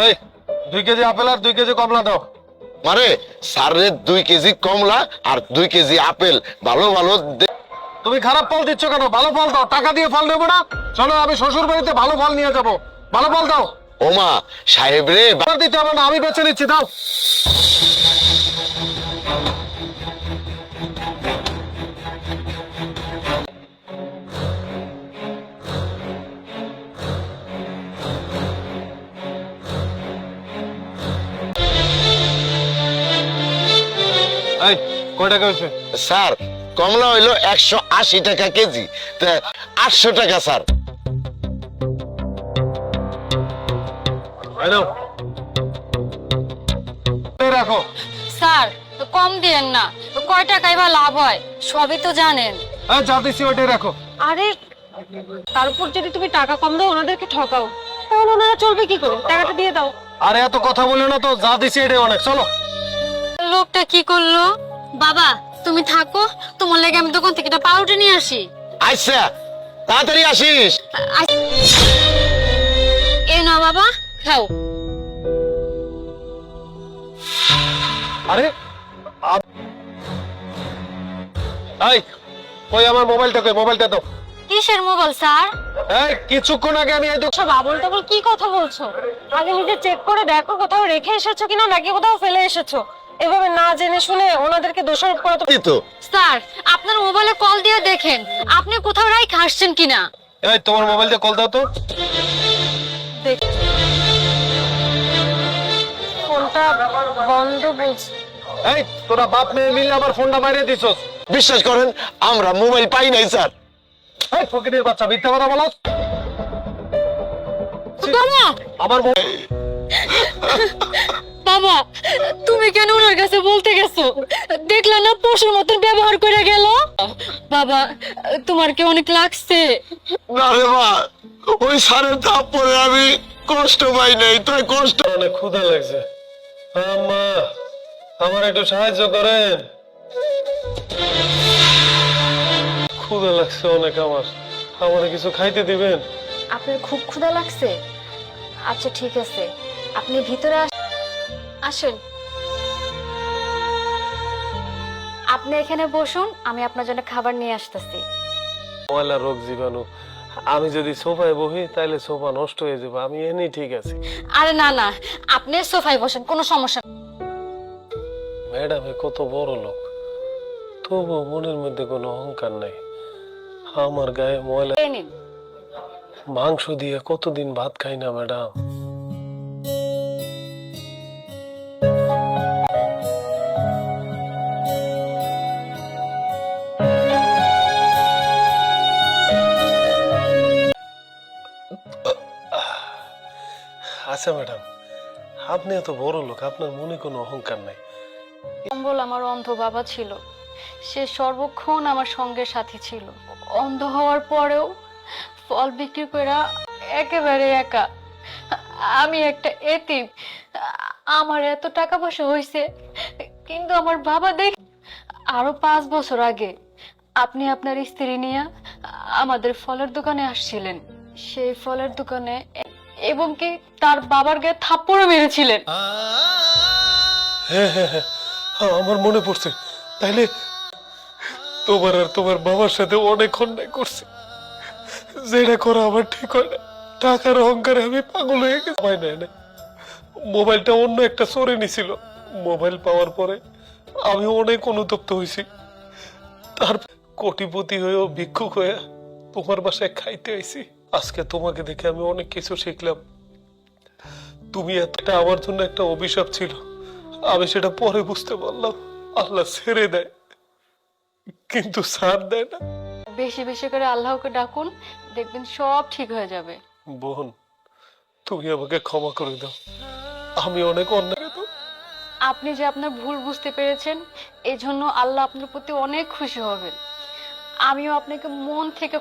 এই 2 KG apple আর 2 KG কমলা দাও। মানে স্যারের 2 কেজি কমলা আর 2 কেজি আপেল ভালো ভালো তুমি খারাপ ফল দিচ্ছ কেন? ভালো ফল দাও, টাকা দিয়ে ফল নেবো না। চলো আমি শ্বশুর বাড়িতে ভালো ফল নিয়ে যাবো। ভালো ফল দাও। ওমা সাহেব রে আর দিতে হবে না, আমি বেছে নিচ্ছি, দাও। এই কয় টাকা হয়েছে? স্যার কমলা হইলো 180 টাকা কেজি, তা 800 টাকা স্যার। এই নাও। এই রাখো। স্যার কম দিয়েন না, কয় টাকায় বা লাভ হয় সবই তো জানেন। এই যা দিচ্ছি ওইটাই রাখো। আরে তার উপর যদি তুমি টাকা কম দাও ওনাদেরকে ঠকাও, তাহলে ওনারা চলবে কি করে? টাকাটা দিয়ে দাও। আরে এত কথা বলে না তো, যা দিচ্ছি এটাই অনেক, চলো। লোকটা কি করলো? বাবা তুমি থাকো, তোমার লেগে আমি দোকান থেকে একটা পাউরুটি নিয়ে আসি। আচ্ছা তাড়াতাড়ি আসিস। এ না বাবা, খাও। আরে এই কই আমার মোবাইলটা, কই মোবাইলটা দাও। কিসের মোবাইল স্যার? এই কিছুক্ষণ আগে আমি এই সব আবল টাবল কি কথা বলছো? আগে নিজে চেক করে দেখো কোথাও রেখে এসেছো কিনা, নাকি কোথাও ফেলে এসেছো। এভাবে না জেনে শুনে ওনাদেরকে দোষারোপ করা তো। তো স্যার আপনার মোবাইলে কল দিয়ে দেখেন আপনি কোথাও রাইখে আসছেন কিনা। এই তোমার মোবাইল দিয়ে কল দাও তো। ফোনটা বন্ধ বলছে। এই তোরা বাপ মেয়ে মিলে আমার ফোনটা মারিয়ে দিছস। বিশ্বাস করেন আমরা মোবাইল পাই নাই স্যার। এই ফকিরের বাচ্চা, মিথ্যা কথা বলছ। বাবা আমার বাবা তুমি কেন ওনার কাছে বলতে গেছো? দেখলে না পশুর মতন ব্যবহার করে গেল। বাবা তোমার কি অনেক লাগছে? না রে মা, ওই স্যারের থাপ্পড়ে আমি কষ্ট পাই নাই, তাই কষ্ট। অনেক ক্ষুধা লাগছে। আম্মা আমার একটু সাহায্য করেন, ক্ষুধা লাগছে অনেক। আমার কিছু খাইতে দিবেন? আপনার খুব ক্ষুধা লাগছে? আচ্ছা ঠিক আছে, আপনি ভিতরে আসেন। আপনি এখানে বসুন, আমি আপনার জন্য খাবার নিয়ে আসতেছি। ময়লা রোগ জীবাণু, আমি যদি সোফায় বহি তাহলে সোফা নষ্ট হয়ে যাবে, আমি এমনি ঠিক আছি। আরে না না, আপনি সোফায় বসেন, কোনো সমস্যা নেই। ম্যাডামে কত বড় লোক, তবু মনের মধ্যে কোনো অহংকার নাই। আমার গায়ে ময়লা, এই নিন। মাংস দিয়ে কতদিন ভাত খাই না ম্যাডাম। আচ্ছা ম্যাডাম, আপনি এত বড় লোক, আপনার মনে কোনো অহংকার নাই। কম্বল আমার অন্ধ বাবা ছিল, সে সর্বক্ষণ আমার সঙ্গের সাথী ছিল। অন্ধ হওয়ার পরেও ফল বিক্রি করে একেবারে একা, আমি একটা এতিম। আমার এত টাকা পয়সা হয়েছে, কিন্তু আমার বাবা দেখ আরো 5 বছর আগে আপনি আপনার স্ত্রী নিয়ে আমাদের ফলের দোকানে আসছিলেন। সেই ফলের দোকানে এবং কি তার বাবার গায়ে থাপ্পড়ও মেরেছিলেন। হ্যাঁ হ্যাঁ হ্যাঁ, আমার মনে পড়ছে। তাইলে তোমার আর তোমার বাবার সাথে অনেক অন্যায় করছে, যেটা করা আমার ঠিক হয় না। টাকার অহংকারে আমি পাগল হয়ে গেছি। মোবাইলটা অন্য একটা চোরে নিছিল। মোবাইল পাওয়ার পরে আমি অনেক অনুতপ্ত হয়েছি। তার কোটিপতি হয়েও ভিক্ষুক হয়ে তোমার বাসায় খাইতে আইছি। আজকে তোমাকে দেখে আমি অনেক কিছু শিখলাম। তুমি একটা আমার জন্য একটা অভিশাপ ছিল, আমি সেটা পরে বুঝতে পারলাম। আল্লাহ ছেড়ে দেয় কিন্তু ছাড় দেয় না। বেশি বেশি করে আল্লাহকে ডাকুন, দেখবেন সব ঠিক হয়ে যাবে। বোন, তুমি আমাকে ক্ষমা করে দাও, আমি অনেক অন্যায়। আপনি যে আপনার ভুল বুঝতে পেরেছেন, এই জন্য আল্লাহ আপনার প্রতি অনেক খুশি হবেন। আমিও আপনাকে মন থেকে